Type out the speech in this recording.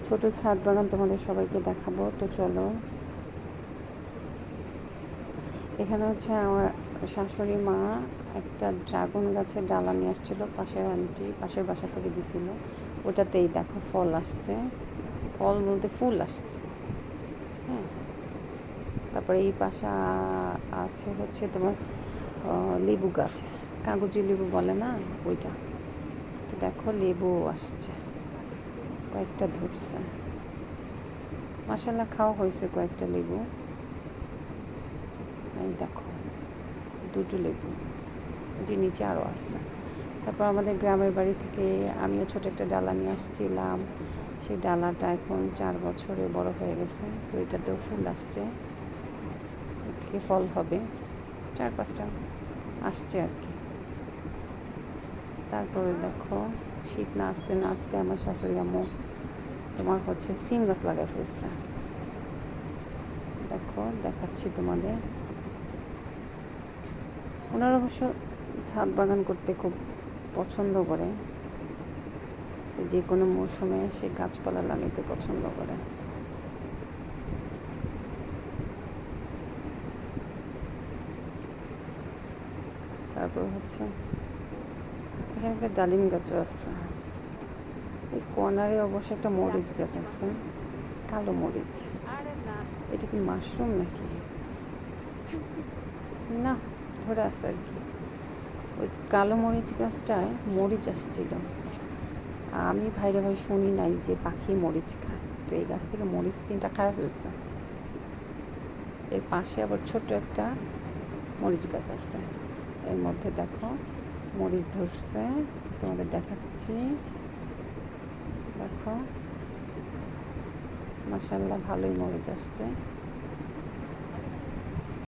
ছোট ছাদ বাগান তোমাদের সবাইকে দেখাবো। তো চলো, এখানে হচ্ছে আমার শাশুড়ি মা একটা ড্রাগন গাছের ডালা নিয়ে আসছিল, পাশের আন্টি পাশের বাসা থেকে দিছিল। ওটাতেই দেখো ফল আসছে, ফল বলতে ফুল আসছে। হ্যাঁ, তারপরে এই পাশে আছে হচ্ছে তোমার লেবু গাছ, কাগজি লেবু বলে না ওইটা। তো দেখো লেবু আসছে, কয়েকটা ধরছে, মাশাআল্লাহ খাওয়া হয়েছে কয়েকটা লেবু। এই দেখো দুটো লেবু, যে নিচে আরও আসছে। তারপর আমাদের গ্রামের বাড়ি থেকে আমিও ছোট একটা ডালা নিয়ে আসছিলাম, সেই ডালাটা এখন 4 বছরে বড় হয়ে গেছে। তো এটাতেও ফুল আসছে, এর থেকে ফল হবে 4-5টা আসছে আর কি। তারপরে দেখো শীত না আসতে না আসতে আমার শাশুড়ি আম্মু তোমার হচ্ছে সিম গাছ লাগাই ফেলছে। দেখো দেখাচ্ছি তোমাদের। ওনারা অবশ্য ছাদ বাগান করতে খুব পছন্দ করে, যে কোনো মৌসুমে সে গাছপালা লাগাইতে পছন্দ করে। তারপর হচ্ছে এখানে একটা ডালিম গাছও আছে, এই কর্নারে অবশ্য একটা মরিচ গাছ আছে, কালো মরিচ। এটা কি মাশরুম নাকি না, ধরে আছে আর কি। ওই কালো মরিচ গাছটায় মরিচ আসছিল, আমি ভাইরে ভাই শুনি নাই যে পাখি মরিচ খায়। তো এই গাছ থেকে মরিচ 3টা খাওয়া ফেলছে। এর পাশে আবার ছোট একটা মরিচ গাছ আছে, এর মধ্যে দেখো মরিচ ধরছে, তোমাদের দেখাচ্ছি। দেখো মাশাআল্লাহ ভালোই মরিচ আসছে।